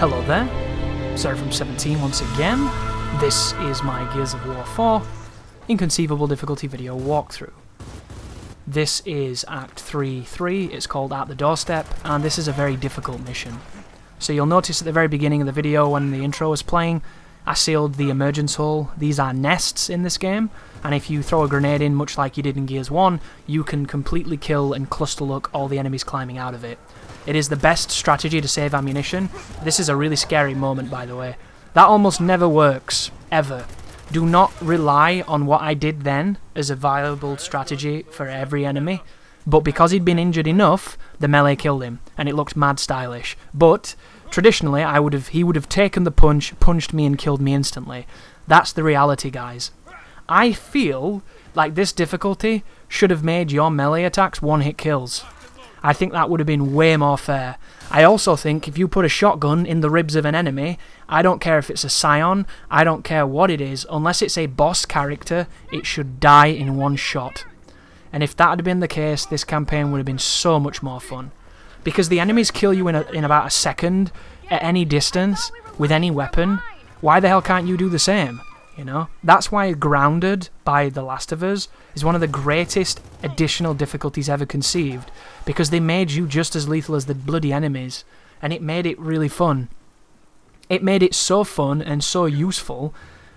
Hello there, Sarah from 17 once again. This is my Gears of War 4 Inconceivable difficulty video walkthrough. This is Act 3.3, it's called At the Doorstep, and this is a very difficult mission. So you'll notice at the very beginning of the video when the intro was playing, I sealed the emergence hole. These are nests in this game, and if you throw a grenade in, much like you did in Gears 1, you can completely kill and cluster look all the enemies climbing out of it. It is the best strategy to save ammunition. This is a really scary moment, by the way. That almost never works, ever. Do not rely on what I did then as a viable strategy for every enemy, but because he'd been injured enough, the melee killed him, and it looked mad stylish. But traditionally, he would have taken the punch, punched me and killed me instantly. That's the reality, guys. I feel like this difficulty should have made your melee attacks one-hit kills. I think that would have been way more fair. I also think if you put a shotgun in the ribs of an enemy, I don't care if it's a Scion, I don't care what it is, unless it's a boss character, it should die in one shot. And if that had been the case, this campaign would have been so much more fun. Because the enemies kill you in about a second, at any distance, with any weapon. Why the hell can't you do the same? You know? That's why Grounded by The Last of Us is one of the greatest additional difficulties ever conceived, because they made you just as lethal as the bloody enemies, and it made it really fun. It made it so fun and so useful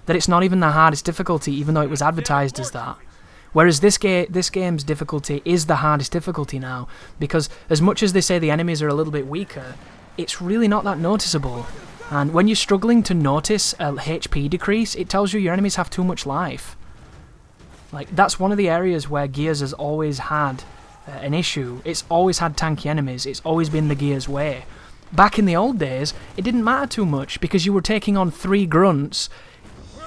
that it's not even the hardest difficulty, even though it was advertised as that. Whereas this game's difficulty is the hardest difficulty now, because as much as they say the enemies are a little bit weaker, it's really not that noticeable. And when you're struggling to notice a HP decrease, it tells you your enemies have too much life. Like, that's one of the areas where Gears has always had an issue. It's always had tanky enemies. It's always been the Gears way. Back in the old days, it didn't matter too much because you were taking on 3 grunts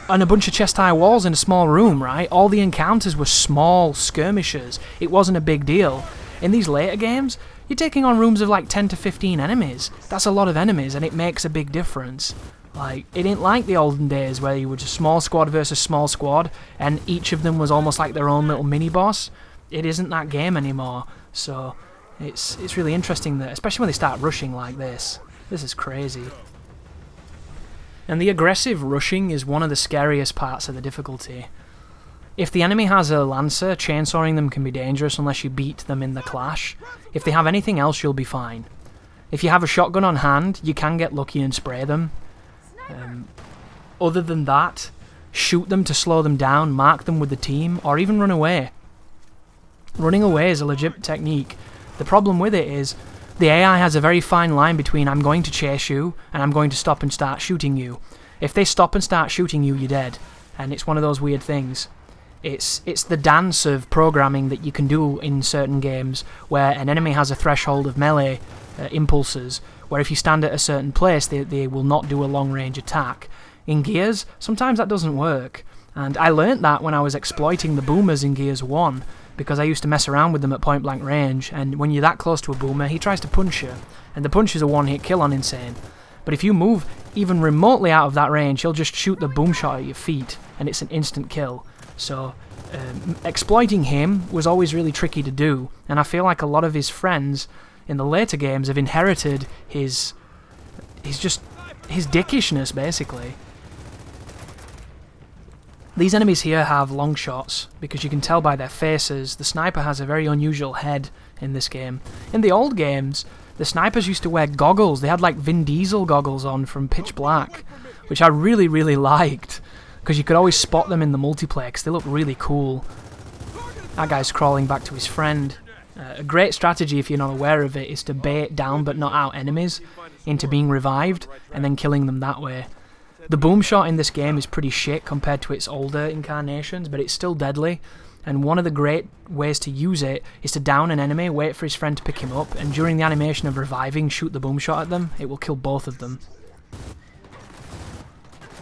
and a bunch of chest-high walls in a small room, right? All the encounters were small skirmishes. It wasn't a big deal. In these later games, you're taking on rooms of like 10 to 15 enemies. That's a lot of enemies, and it makes a big difference. Like, it ain't like the olden days where you were just small squad versus small squad, and each of them was almost like their own little mini-boss. It isn't that game anymore, so it's really interesting that, especially when they start rushing like this. This is crazy. And the aggressive rushing is one of the scariest parts of the difficulty. If the enemy has a lancer, chainsawing them can be dangerous unless you beat them in the clash. If they have anything else, you'll be fine. If you have a shotgun on hand, you can get lucky and spray them. Other than that, shoot them to slow them down, mark them with the team, or even run away. Running away is a legit technique. The problem with it is, the AI has a very fine line between I'm going to chase you and I'm going to stop and start shooting you. If they stop and start shooting you, you're dead. And it's one of those weird things. It's the dance of programming that you can do in certain games where an enemy has a threshold of melee impulses, where if you stand at a certain place, they will not do a long-range attack. In Gears, sometimes that doesn't work. And I learnt that when I was exploiting the boomers in Gears 1, because I used to mess around with them at point-blank range, and when you're that close to a boomer, he tries to punch you, and the punch is a one-hit kill on Insane. But if you move even remotely out of that range, he'll just shoot the boom shot at your feet, and it's an instant kill. So, exploiting him was always really tricky to do, and I feel like a lot of his friends in the later games have inherited his dickishness, basically. These enemies here have long shots, because you can tell by their faces, the sniper has a very unusual head in this game. In the old games, the snipers used to wear goggles. They had like Vin Diesel goggles on from Pitch Black, which I really, really liked, because you could always spot them in the multiplex. They look really cool. That guy's crawling back to his friend. A great strategy, if you're not aware of it, is to bait down but not out enemies into being revived and then killing them that way. The boom shot in this game is pretty shit compared to its older incarnations, but it's still deadly, and one of the great ways to use it is to down an enemy, wait for his friend to pick him up, and during the animation of reviving, shoot the boom shot at them. It will kill both of them.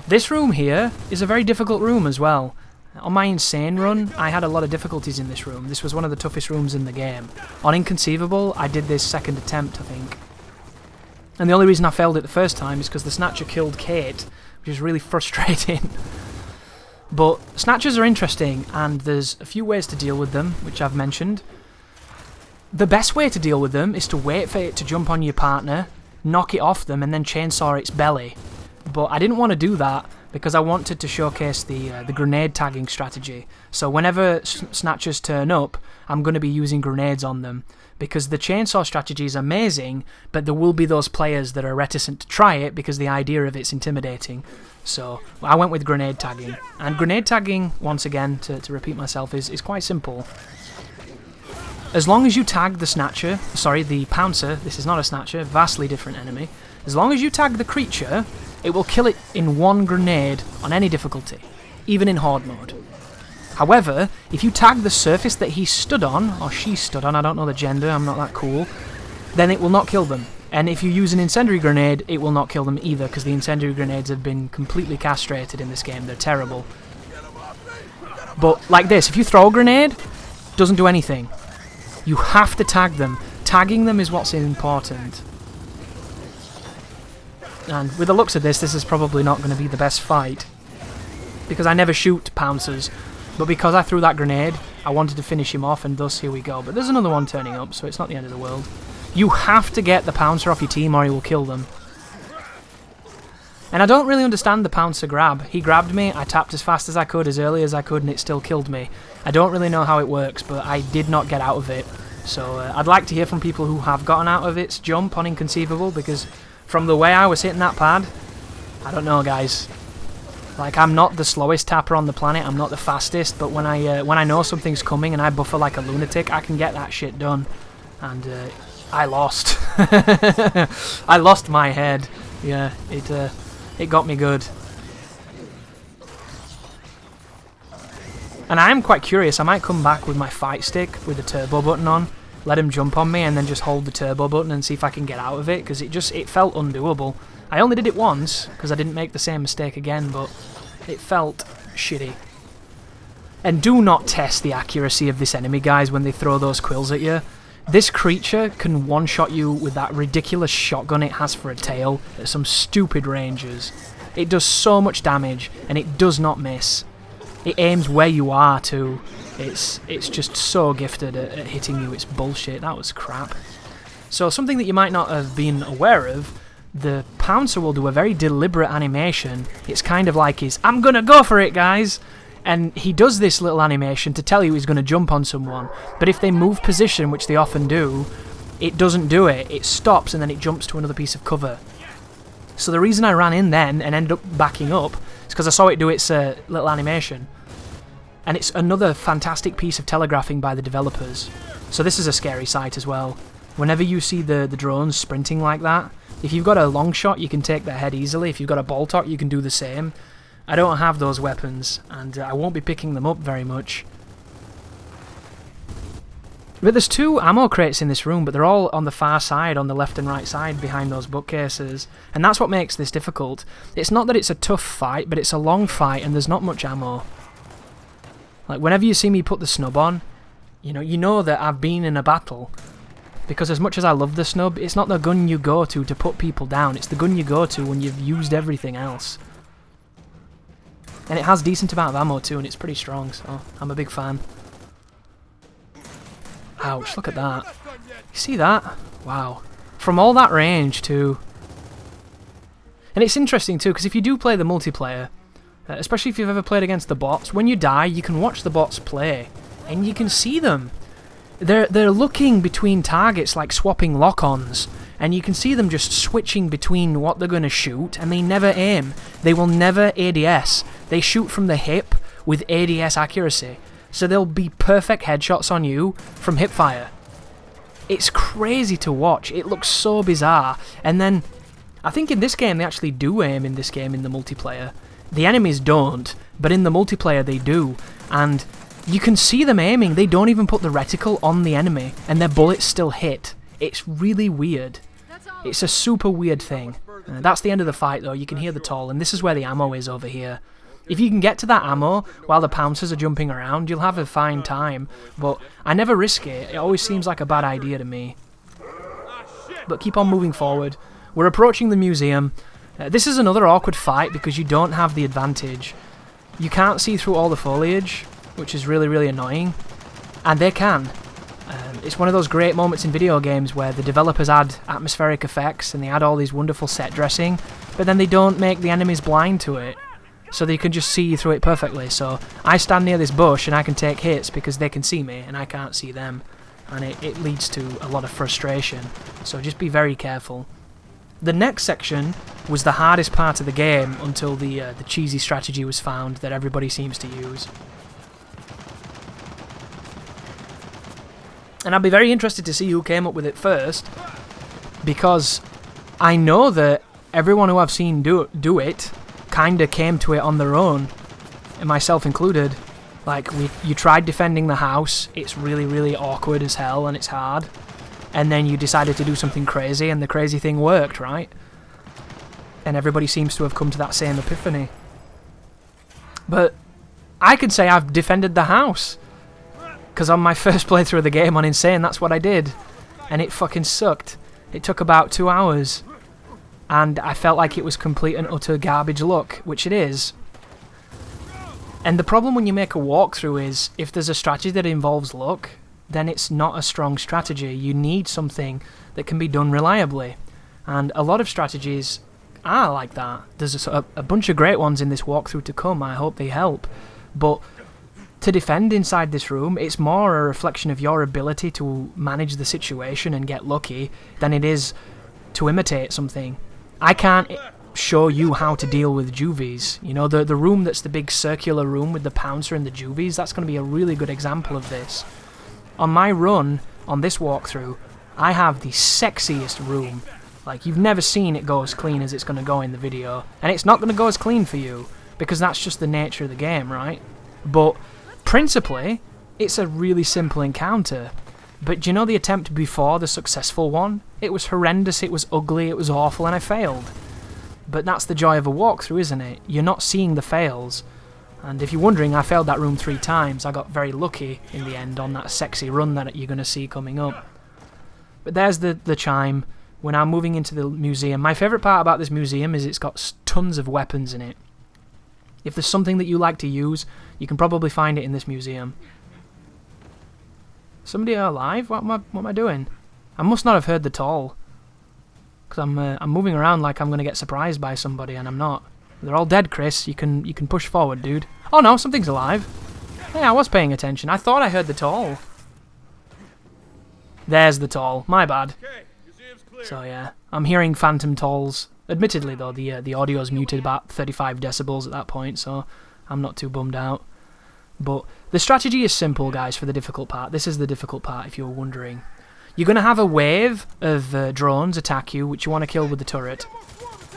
This room here is a very difficult room as well. On my Insane run, I had a lot of difficulties in this room. This was one of the toughest rooms in the game. On Inconceivable, I did this second attempt, I think. And the only reason I failed it the first time is because the Snatcher killed Kate, which is really frustrating. But Snatchers are interesting, and there's a few ways to deal with them, which I've mentioned. The best way to deal with them is to wait for it to jump on your partner, knock it off them and then chainsaw its belly. But I didn't want to do that because I wanted to showcase the grenade tagging strategy. So whenever snatchers turn up, I'm going to be using grenades on them. Because the chainsaw strategy is amazing, but there will be those players that are reticent to try it because the idea of it's intimidating. So I went with grenade tagging. And grenade tagging, once again, to repeat myself, is quite simple. As long as you tag the snatcher, sorry, the pouncer, this is not a snatcher, vastly different enemy. As long as you tag the creature, it will kill it in one grenade on any difficulty, even in horde mode. However, if you tag the surface that he stood on, or she stood on, I don't know the gender, I'm not that cool, then it will not kill them. And if you use an incendiary grenade, it will not kill them either, because the incendiary grenades have been completely castrated in this game, they're terrible. But like this, if you throw a grenade, it doesn't do anything. You have to tag them. Tagging them is what's important. And with the looks of this is probably not going to be the best fight. Because I never shoot pouncers. But because I threw that grenade, I wanted to finish him off, and thus here we go. But there's another one turning up, so it's not the end of the world. You have to get the pouncer off your team or he will kill them. And I don't really understand the pouncer grab. He grabbed me, I tapped as fast as I could, as early as I could, and it still killed me. I don't really know how it works, but I did not get out of it. So I'd like to hear from people who have gotten out of its jump on Inconceivable, because from the way I was hitting that pad, I don't know, guys. Like, I'm not the slowest tapper on the planet, I'm not the fastest, but when I know something's coming and I buffer like a lunatic, I can get that shit done. And I lost. I lost my head. Yeah, it got me good. And I am quite curious, I might come back with my fight stick with the turbo button on, let him jump on me, and then just hold the turbo button and see if I can get out of it, because it felt undoable. I only did it once, because I didn't make the same mistake again, but it felt shitty. And do not test the accuracy of this enemy, guys, when they throw those quills at you. This creature can one-shot you with that ridiculous shotgun it has for a tail at some stupid ranges. It does so much damage, and it does not miss. It aims where you are, too. It's just so gifted at hitting you, it's bullshit. That was crap. So something that you might not have been aware of, the pouncer will do a very deliberate animation. It's kind of like his, I'm gonna go for it, guys! And he does this little animation to tell you he's gonna jump on someone. But if they move position, which they often do, it doesn't do it. It stops and then it jumps to another piece of cover. So the reason I ran in then and ended up backing up is because I saw it do its little animation. And it's another fantastic piece of telegraphing by the developers. So this is a scary sight as well. Whenever you see the drones sprinting like that, if you've got a long shot, you can take their head easily. If you've got a Boltok, you can do the same. I don't have those weapons, and I won't be picking them up very much. But there's 2 ammo crates in this room, but they're all on the far side, on the left and right side, behind those bookcases. And that's what makes this difficult. It's not that it's a tough fight, but it's a long fight, and there's not much ammo. Like, whenever you see me put the snub on, you know that I've been in a battle. Because as much as I love the snub, it's not the gun you go to put people down, it's the gun you go to when you've used everything else. And it has decent amount of ammo too, and it's pretty strong, so I'm a big fan. Ouch, look at that. You see that? Wow. From all that range too. And it's interesting too, because if you do play the multiplayer, especially if you've ever played against the bots, when you die, you can watch the bots play, and you can see them. They're looking between targets like swapping lock-ons, and you can see them just switching between what they're going to shoot, and they never aim. They will never ADS. They shoot from the hip with ADS accuracy, so they'll be perfect headshots on you from hip fire. It's crazy to watch. It looks so bizarre. And then, I think in this game they actually do aim in this game in the multiplayer. The enemies don't, but in the multiplayer they do, and you can see them aiming. They don't even put the reticle on the enemy, and their bullets still hit. It's really weird. It's a super weird thing. That's the end of the fight though, you can hear the toll, and this is where the ammo is over here. If you can get to that ammo while the pouncers are jumping around, you'll have a fine time, but I never risk it. It always seems like a bad idea to me. But keep on moving forward. We're approaching the museum. This is another awkward fight because you don't have the advantage. You can't see through all the foliage, which is really, really annoying. And they can. It's one of those great moments in video games where the developers add atmospheric effects and they add all these wonderful set dressing, but then they don't make the enemies blind to it, so they can just see you through it perfectly. So I stand near this bush and I can take hits because they can see me and I can't see them, and it leads to a lot of frustration, so just be very careful. The next section was the hardest part of the game until the cheesy strategy was found that everybody seems to use. And I'd be very interested to see who came up with it first, because I know that everyone who I've seen do it kinda came to it on their own, and myself included. Like, you tried defending the house, it's really, really awkward as hell and it's hard, and then you decided to do something crazy and the crazy thing worked, right? And everybody seems to have come to that same epiphany. But I could say I've defended the house, because on my first playthrough of the game on Insane, that's what I did. And it fucking sucked. It took about 2 hours. And I felt like it was complete and utter garbage luck, which it is. And the problem when you make a walkthrough is, if there's a strategy that involves luck, then it's not a strong strategy. You need something that can be done reliably. And a lot of strategies are like that. There's a bunch of great ones in this walkthrough to come. I hope they help. But to defend inside this room, it's more a reflection of your ability to manage the situation and get lucky than it is to imitate something. I can't show you how to deal with juvies. You know, the room that's the big circular room with the pouncer and the juvies, that's going to be a really good example of this. On my run, on this walkthrough, I have the sexiest room. Like, you've never seen it go as clean as it's going to go in the video. And it's not going to go as clean for you, because that's just the nature of the game, right? But principally, it's a really simple encounter. But do you know the attempt before the successful one? It was horrendous, it was ugly, it was awful, and I failed. But that's the joy of a walkthrough, isn't it? You're not seeing the fails. And if you're wondering, I failed that room 3 times. I got very lucky in the end on that sexy run that you're going to see coming up. But there's the chime. We're now moving into the museum. My favourite part about this museum is it's got tons of weapons in it. If there's something that you like to use, you can probably find it in this museum. Somebody alive? What am I doing? I must not have heard the toll. Because I'm moving around like I'm going to get surprised by somebody, and I'm not. They're all dead, Chris. You can push forward, dude. Oh no, something's alive. Hey, I was paying attention. I thought I heard the toll. There's the toll. My bad. So yeah, I'm hearing phantom tolls. Admittedly though, the audio's muted about 35 decibels at that point, so I'm not too bummed out. But the strategy is simple, guys, for the difficult part. This is the difficult part, if you were wondering. You're going to have a wave of drones attack you, which you want to kill with the turret.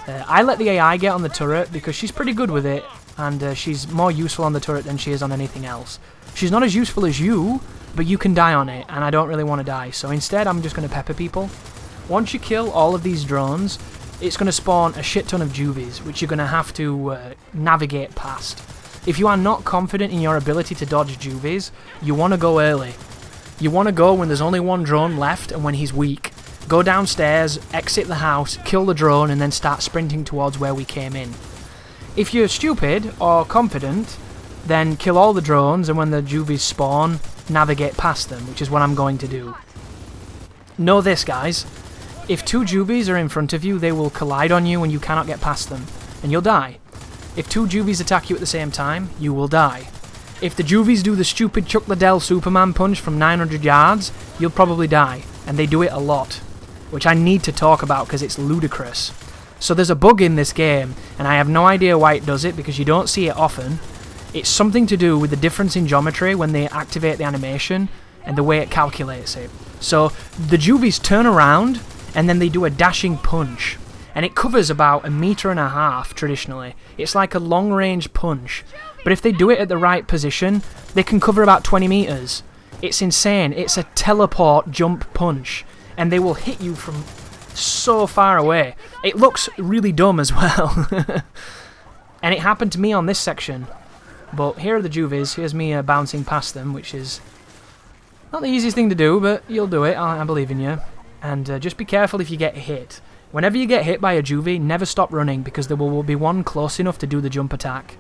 I let the AI get on the turret because she's pretty good with it, and she's more useful on the turret than she is on anything else. She's not as useful as you, but you can die on it, and I don't really want to die, so instead I'm just going to pepper people. Once you kill all of these drones, it's going to spawn a shit ton of juvies, which you're going to have to navigate past. If you are not confident in your ability to dodge juvies, you want to go early. You want to go when there's only one drone left and when he's weak. Go downstairs, exit the house, kill the drone, and then start sprinting towards where we came in. If you're stupid or confident, then kill all the drones, and when the juvies spawn, navigate past them, which is what I'm going to do. Know this, guys. If 2 juvies are in front of you, they will collide on you and you cannot get past them, and you'll die. If 2 juvies attack you at the same time, you will die. If the juvies do the stupid Chuck Liddell Superman punch from 900 yards, you'll probably die, and they do it a lot, which I need to talk about because it's ludicrous. So there's a bug in this game, and I have no idea why it does it because you don't see it often. It's something to do with the difference in geometry when they activate the animation and the way it calculates it. So the juvies turn around and then they do a dashing punch, and it covers about 1.5 meters traditionally. It's like a long-range punch, but if they do it at the right position, they can cover about 20 meters. It's insane. It's a teleport jump punch, and they will hit you from so far away. It looks really dumb as well. And it happened to me on this section. But here are the juvies. Here's me bouncing past them, which is not the easiest thing to do, but you'll do it. I believe in you. And just be careful if you get hit. Whenever you get hit by a juvie, never stop running, because there will be one close enough to do the jump attack.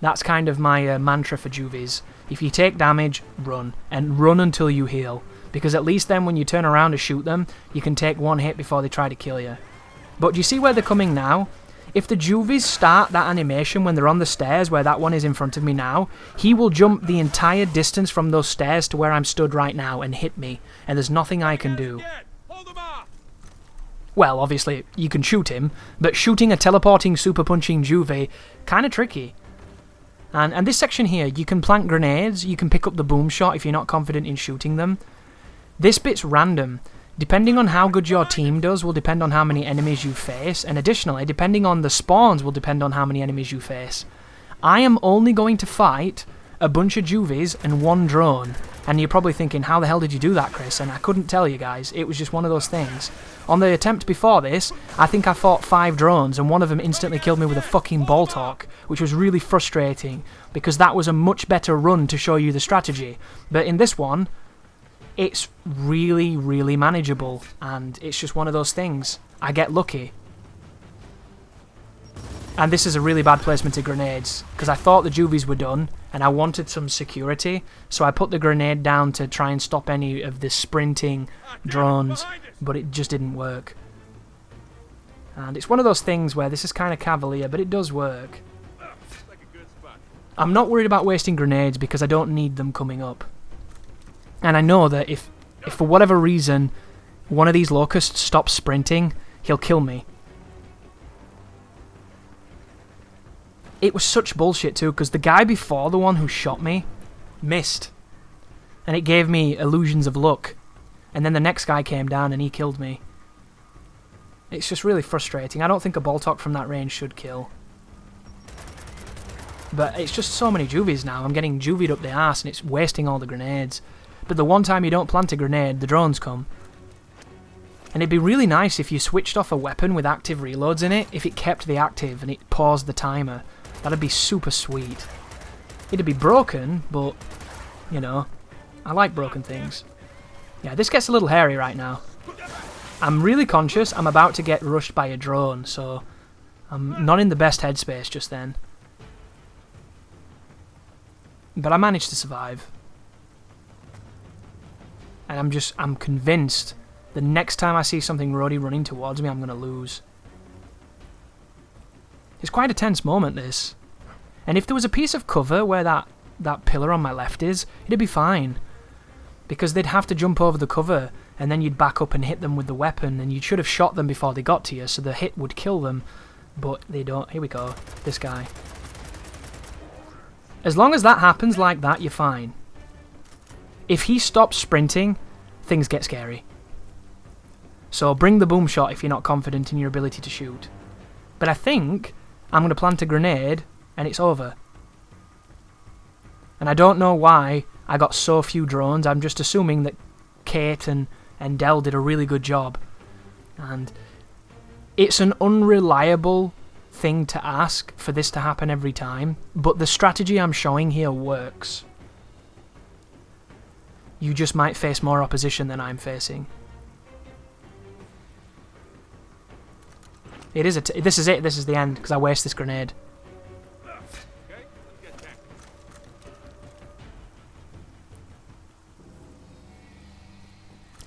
That's kind of my mantra for juvies. If you take damage, run. And run until you heal. because at least then when you turn around to shoot them, you can take one hit before they try to kill you. But do you see where they're coming now? If the juvies start that animation when they're on the stairs, where that one is in front of me now, he will jump the entire distance from those stairs to where I'm stood right now and hit me, and there's nothing I can do. Well, obviously, you can shoot him, but shooting a teleporting super punching juvie, kinda tricky. And this section here, you can plant grenades, you can pick up the boom shot if you're not confident in shooting them. This bit's random. Depending on how good your team does will depend on how many enemies you face, and additionally, depending on the spawns will depend on how many enemies you face. I am only going to fight a bunch of juvies and one drone, and you're probably thinking, how the hell did you do that, Chris? And I couldn't tell you guys, it was just one of those things. On the attempt before this, I think I fought 5 drones, and one of them instantly killed me with a fucking ball talk, which was really frustrating, because that was a much better run to show you the strategy. But in this one, it's really, really manageable, and it's just one of those things. I get lucky. And this is a really bad placement of grenades, because I thought the juvies were done, and I wanted some security, so I put the grenade down to try and stop any of the sprinting drones, but it just didn't work. And it's one of those things where this is kind of cavalier, but it does work. I'm not worried about wasting grenades, because I don't need them coming up. And I know that if for whatever reason one of these locusts stops sprinting, he'll kill me. It was such bullshit too, because the guy before the one who shot me missed. And it gave me illusions of luck. And then the next guy came down and he killed me. It's just really frustrating. I don't think a Boltok from that range should kill. But it's just so many juvies now. I'm getting juvied up the arse and it's wasting all the grenades. But the one time you don't plant a grenade, the drones come. And it'd be really nice if you switched off a weapon with active reloads in it, if it kept the active and it paused the timer. That'd be super sweet. It'd be broken, but, you know, I like broken things. Yeah, this gets a little hairy right now. I'm really conscious I'm about to get rushed by a drone, so I'm not in the best headspace just then. But I managed to survive. And I'm convinced the next time I see something roadie running towards me, I'm going to lose. It's quite a tense moment, this. And if there was a piece of cover where that pillar on my left is, it'd be fine. Because they'd have to jump over the cover, and then you'd back up and hit them with the weapon, and you should have shot them before they got to you, so the hit would kill them. But they don't. Here we go. This guy. As long as that happens like that, you're fine. If he stops sprinting, things get scary. So bring the boom shot if you're not confident in your ability to shoot. But I think I'm going to plant a grenade and it's over. And I don't know why I got so few drones. I'm just assuming that Kate and Dell did a really good job. And it's an unreliable thing to ask for this to happen every time, but the strategy I'm showing here works. You just might face more opposition than I'm facing. It is this is it. This is the end because I waste this grenade.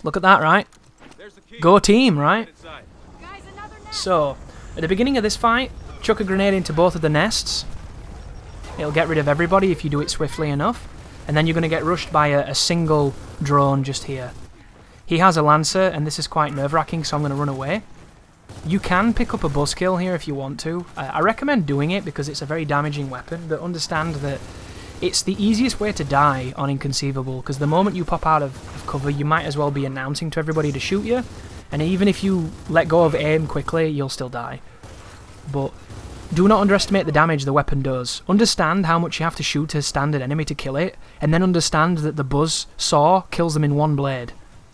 Look at that, right? Go team, right? So, at the beginning of this fight, chuck a grenade into both of the nests. It'll get rid of everybody if you do it swiftly enough. And then you're going to get rushed by a single drone just here. He has a Lancer, and this is quite nerve-wracking, so I'm going to run away. You can pick up a buzzkill here if you want to. I recommend doing it because it's a very damaging weapon, but understand that it's the easiest way to die on Inconceivable, because the moment you pop out of cover, you might as well be announcing to everybody to shoot you, and even if you let go of aim quickly, you'll still die. But do not underestimate the damage the weapon does. Understand how much you have to shoot a standard enemy to kill it, and then understand that the buzz saw kills them in one blade.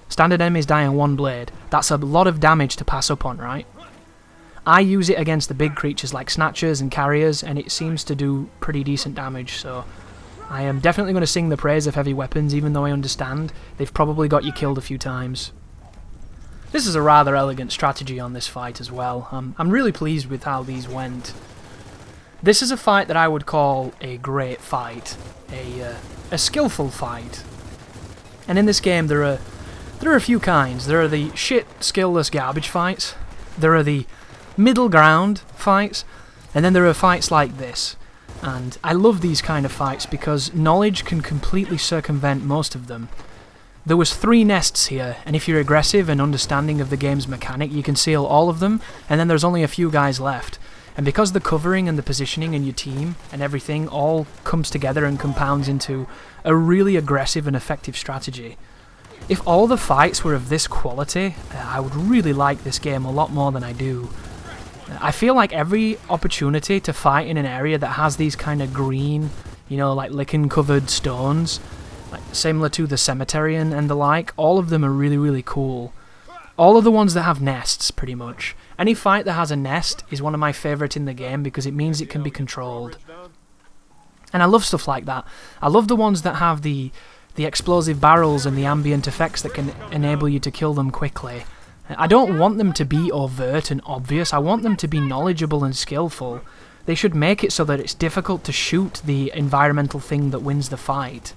Standard enemies die in one blade. That's a lot of damage to pass up on, right? I use it against the big creatures like Snatchers and Carriers, and it seems to do pretty decent damage, so I am definitely going to sing the praise of heavy weapons, even though I understand they've probably got you killed a few times. This is a rather elegant strategy on this fight as well. I'm really pleased with how these went. This is a fight that I would call a great fight, a skillful fight. And in this game there are There are a few kinds. There are the shit, skillless garbage fights. There are the middle ground fights. And then there are fights like this. And I love these kind of fights because knowledge can completely circumvent most of them. There was 3 nests here, and if you're aggressive and understanding of the game's mechanic, you can seal all of them, and then there's only a few guys left. And because the covering and the positioning and your team and everything all comes together and compounds into a really aggressive and effective strategy. If all the fights were of this quality, I would really like this game a lot more than I do. I feel like every opportunity to fight in an area that has these kind of green, you know, like lichen-covered stones, like similar to the cemetery and the like, all of them are really, really cool. All of the ones that have nests, pretty much. Any fight that has a nest is one of my favourite in the game because it means it can be controlled. And I love stuff like that. I love the ones that have the explosive barrels and the ambient effects that can enable you to kill them quickly. I don't want them to be overt and obvious, I want them to be knowledgeable and skillful. They should make it so that it's difficult to shoot the environmental thing that wins the fight.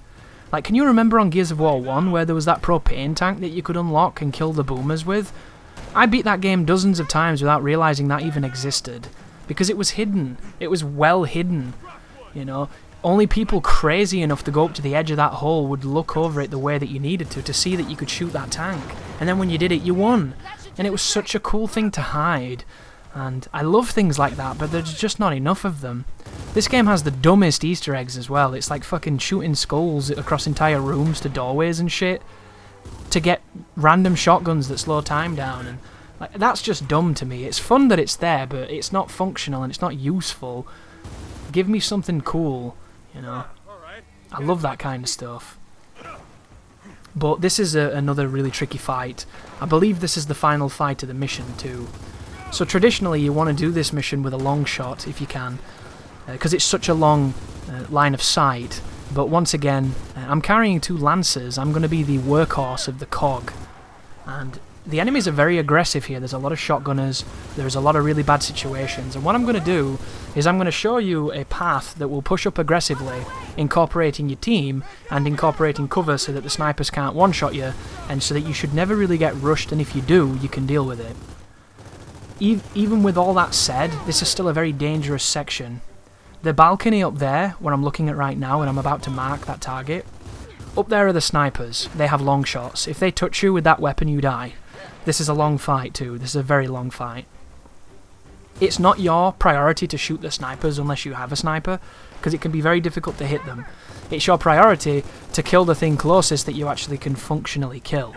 Like, can you remember on Gears of War 1 where there was that propane tank that you could unlock and kill the boomers with? I beat that game dozens of times without realising that even existed. Because it was hidden. It was well hidden. You know, only people crazy enough to go up to the edge of that hole would look over it the way that you needed to see that you could shoot that tank. And then when you did it, you won. And it was such a cool thing to hide. And I love things like that, but there's just not enough of them. This game has the dumbest Easter eggs as well. It's like fucking shooting skulls across entire rooms to doorways and shit to get random shotguns that slow time down. And like, that's just dumb to me. It's fun that it's there, but it's not functional and it's not useful. Give me something cool, you know. I love that kind of stuff. But this is another really tricky fight. I believe this is the final fight of the mission too. So traditionally you want to do this mission with a long shot if you can, because it's such a long line of sight. But once again, I'm carrying 2 lancers. I'm going to be the workhorse of the cog. And the enemies are very aggressive here. There's a lot of shotgunners. There's a lot of really bad situations. And what I'm going to do is I'm going to show you a path that will push up aggressively, incorporating your team and incorporating cover so that the snipers can't one-shot you, and so that you should never really get rushed, and if you do, you can deal with it. Even with all that said, this is still a very dangerous section. The balcony up there, where I'm looking at right now and I'm about to mark that target, up there are the snipers. They have long shots. If they touch you with that weapon, you die. This is a long fight too. This is a very long fight. It's not your priority to shoot the snipers unless you have a sniper, because it can be very difficult to hit them. It's your priority to kill the thing closest that you actually can functionally kill.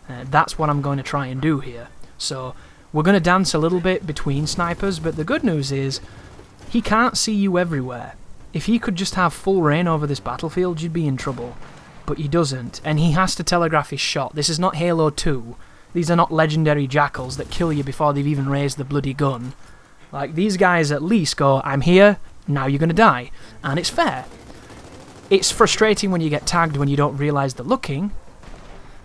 That's what I'm going to try and do here. So we're going to dance a little bit between snipers, but the good news is he can't see you everywhere. If he could just have full reign over this battlefield, you'd be in trouble. But he doesn't, and he has to telegraph his shot. This is not Halo 2. These are not legendary jackals that kill you before they've even raised the bloody gun. Like, these guys at least go, I'm here, now you're gonna die. And it's fair. It's frustrating when you get tagged when you don't realise they're looking,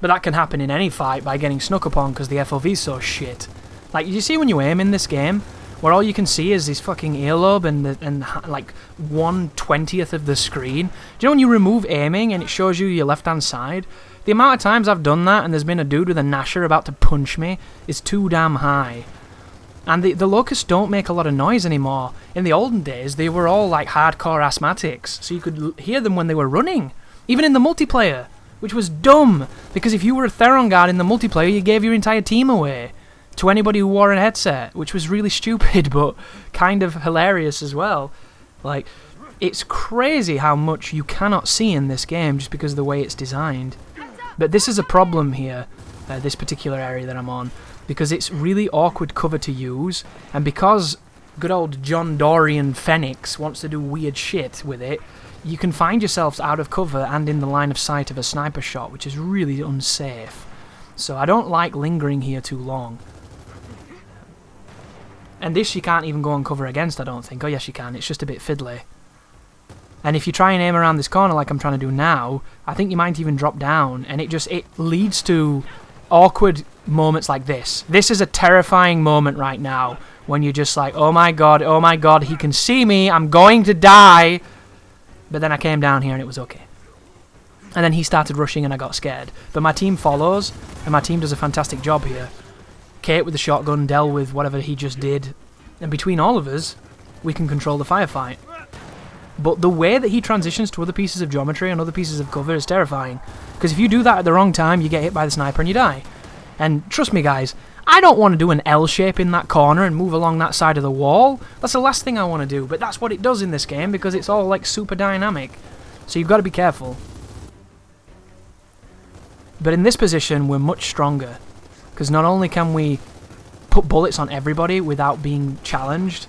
but that can happen in any fight by getting snuck upon because the FOV's so shit. Like, you see when you aim in this game, where all you can see is this fucking earlobe and like 1/20th of the screen. Do you know when you remove aiming and it shows you your left-hand side? The amount of times I've done that and there's been a dude with a Gnasher about to punch me is too damn high. And the locusts don't make a lot of noise anymore. In the olden days, they were all like hardcore asthmatics, so you could hear them when they were running. Even in the multiplayer, which was dumb, because if you were a Theron guard in the multiplayer, you gave your entire team away to anybody who wore a headset, which was really stupid, but kind of hilarious as well. Like, it's crazy how much you cannot see in this game just because of the way it's designed. But this is a problem here, this particular area that I'm on, because it's really awkward cover to use, and because good old John Dorian Phoenix wants to do weird shit with it, you can find yourselves out of cover and in the line of sight of a sniper shot, which is really unsafe. So I don't like lingering here too long. And this you can't even go on cover against, I don't think. Oh yes you can, it's just a bit fiddly. And if you try and aim around this corner like I'm trying to do now, I think you might even drop down, and it leads to awkward moments like this. This is a terrifying moment right now, when you're just like, oh my god, he can see me, I'm going to die! But then I came down here and it was okay. And then he started rushing and I got scared. But my team follows, and my team does a fantastic job here. Kate with the shotgun, Del with whatever he just did. And between all of us, we can control the firefight. But the way that he transitions to other pieces of geometry and other pieces of cover is terrifying. Because if you do that at the wrong time, you get hit by the sniper and you die. And trust me guys, I don't want to do an L shape in that corner and move along that side of the wall. That's the last thing I want to do, but that's what it does in this game because it's all like super dynamic. So you've got to be careful. But in this position, we're much stronger. Because not only can we put bullets on everybody without being challenged,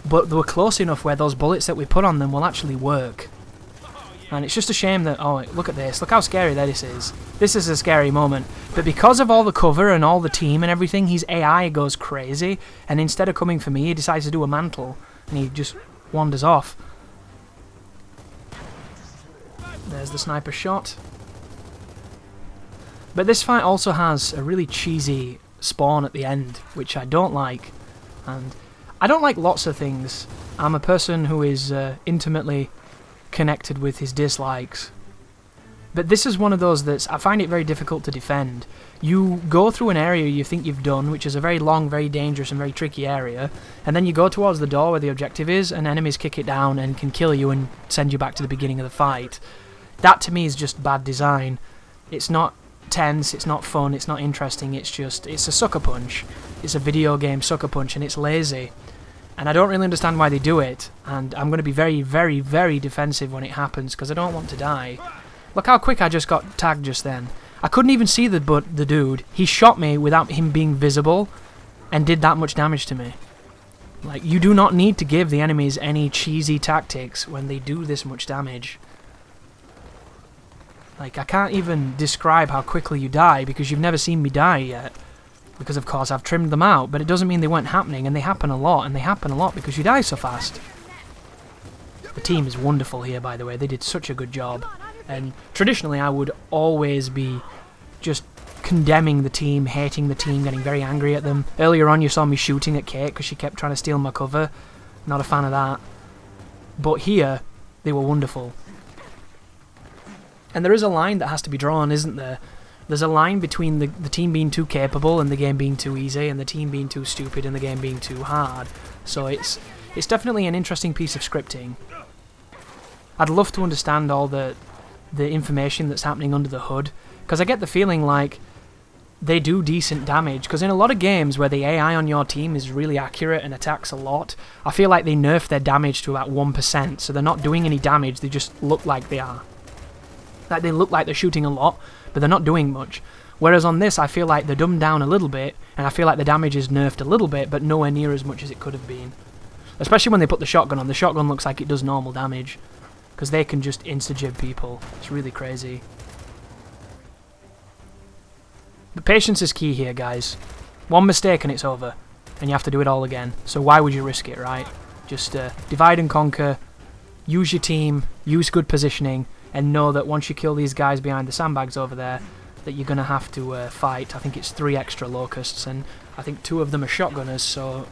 but we're close enough where those bullets that we put on them will actually work. And it's just a shame that, oh, look at this. Look how scary this is. This is a scary moment. But because of all the cover and all the team and everything, his AI goes crazy. And instead of coming for me, he decides to do a mantle. And he just wanders off. There's the sniper shot. But this fight also has a really cheesy spawn at the end, which I don't like. And I don't like lots of things. I'm a person who is intimately connected with his dislikes. But this is one of those that I find it very difficult to defend. You go through an area you think you've done, which is a very long, very dangerous and very tricky area, and then you go towards the door where the objective is, and enemies kick it down and can kill you and send you back to the beginning of the fight. That to me is just bad design. It's not tense, it's not fun, it's not interesting, it's a sucker punch. It's a video game sucker punch and it's lazy. And I don't really understand why they do it, and I'm going to be very, very, very defensive when it happens because I don't want to die. Look how quick I just got tagged just then. I couldn't even see the dude. He shot me without him being visible and did that much damage to me. Like, you do not need to give the enemies any cheesy tactics when they do this much damage. Like, I can't even describe how quickly you die because you've never seen me die yet. Because, of course, I've trimmed them out, but it doesn't mean they weren't happening, and they happen a lot, and they happen a lot because you die so fast. The team is wonderful here, by the way. They did such a good job. And traditionally, I would always be just condemning the team, hating the team, getting very angry at them. Earlier on, you saw me shooting at Kate because she kept trying to steal my cover. Not a fan of that. But here, they were wonderful. And there is a line that has to be drawn, isn't there? There's a line between the team being too capable and the game being too easy, and the team being too stupid and the game being too hard. So it's definitely an interesting piece of scripting. I'd love to understand all the information that's happening under the hood, because I get the feeling like they do decent damage, because in a lot of games where the AI on your team is really accurate and attacks a lot, I feel like they nerf their damage to about 1%, so they're not doing any damage, they just look like they are. Like, they look like they're shooting a lot, but they're not doing much. Whereas on this, I feel like they're dumbed down a little bit, and I feel like the damage is nerfed a little bit, but nowhere near as much as it could have been. Especially when they put the shotgun on. The shotgun looks like it does normal damage, because they can just insta-jib people. It's really crazy. But patience is key here, guys. One mistake and it's over, and you have to do it all again. So why would you risk it, right? Just divide and conquer, use your team, use good positioning, and know that once you kill these guys behind the sandbags over there, that you're going to have to fight. I think it's 3 extra locusts, and I think 2 of them are shotgunners, so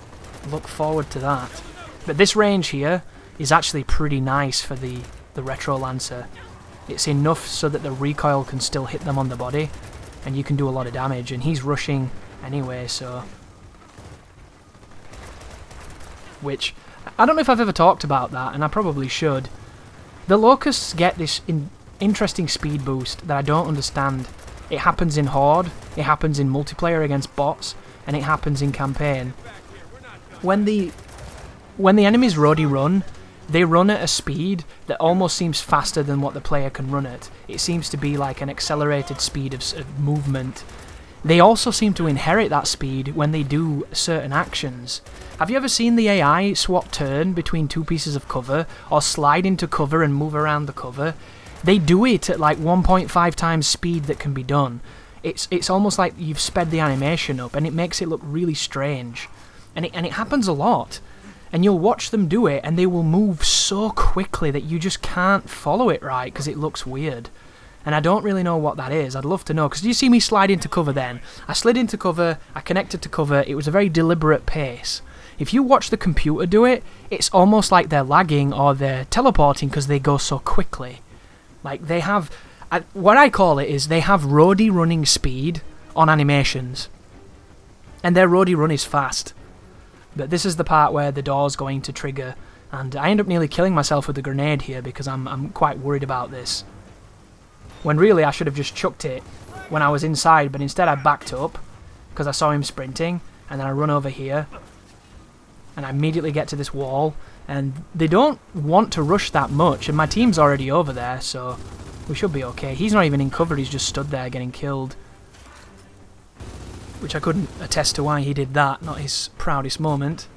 look forward to that. But this range here is actually pretty nice for the Retro Lancer. It's enough so that the recoil can still hit them on the body, and you can do a lot of damage, and he's rushing anyway, so... Which, I don't know if I've ever talked about that, and I probably should. The Locusts get this interesting speed boost that I don't understand. It happens in Horde, it happens in multiplayer against bots, and it happens in campaign. When the enemies roadie run, they run at a speed that almost seems faster than what the player can run at. It seems to be like an accelerated speed of movement. They also seem to inherit that speed when they do certain actions. Have you ever seen the AI swap turn between 2 pieces of cover, or slide into cover and move around the cover? They do it at like 1.5 times speed that can be done. It's almost like you've sped the animation up, and it makes it look really strange. And it happens a lot. And you'll watch them do it, and they will move so quickly that you just can't follow it right, because it looks weird. And I don't really know what that is. I'd love to know, because you see me slide into cover then. I slid into cover, I connected to cover, it was a very deliberate pace. If you watch the computer do it, it's almost like they're lagging or they're teleporting because they go so quickly. Like, they have... what I call it is they have roadie running speed on animations. And their roadie run is fast. But this is the part where the door's going to trigger. And I end up nearly killing myself with the grenade here because I'm quite worried about this. When really I should have just chucked it when I was inside, but instead I backed up because I saw him sprinting, and then I run over here and I immediately get to this wall, and they don't want to rush that much, and my team's already over there, so we should be okay. He's not even in cover, he's just stood there getting killed, which I couldn't attest to why he did that, not his proudest moment.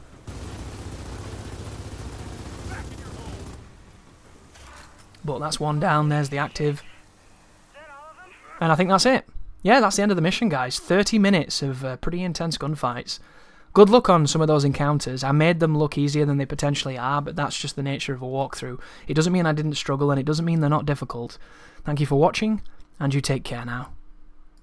But that's one down, there's the active. And I think that's it. Yeah, that's the end of the mission, guys. 30 minutes of pretty intense gunfights. Good luck on some of those encounters. I made them look easier than they potentially are, but that's just the nature of a walkthrough. It doesn't mean I didn't struggle, and it doesn't mean they're not difficult. Thank you for watching, and you take care now.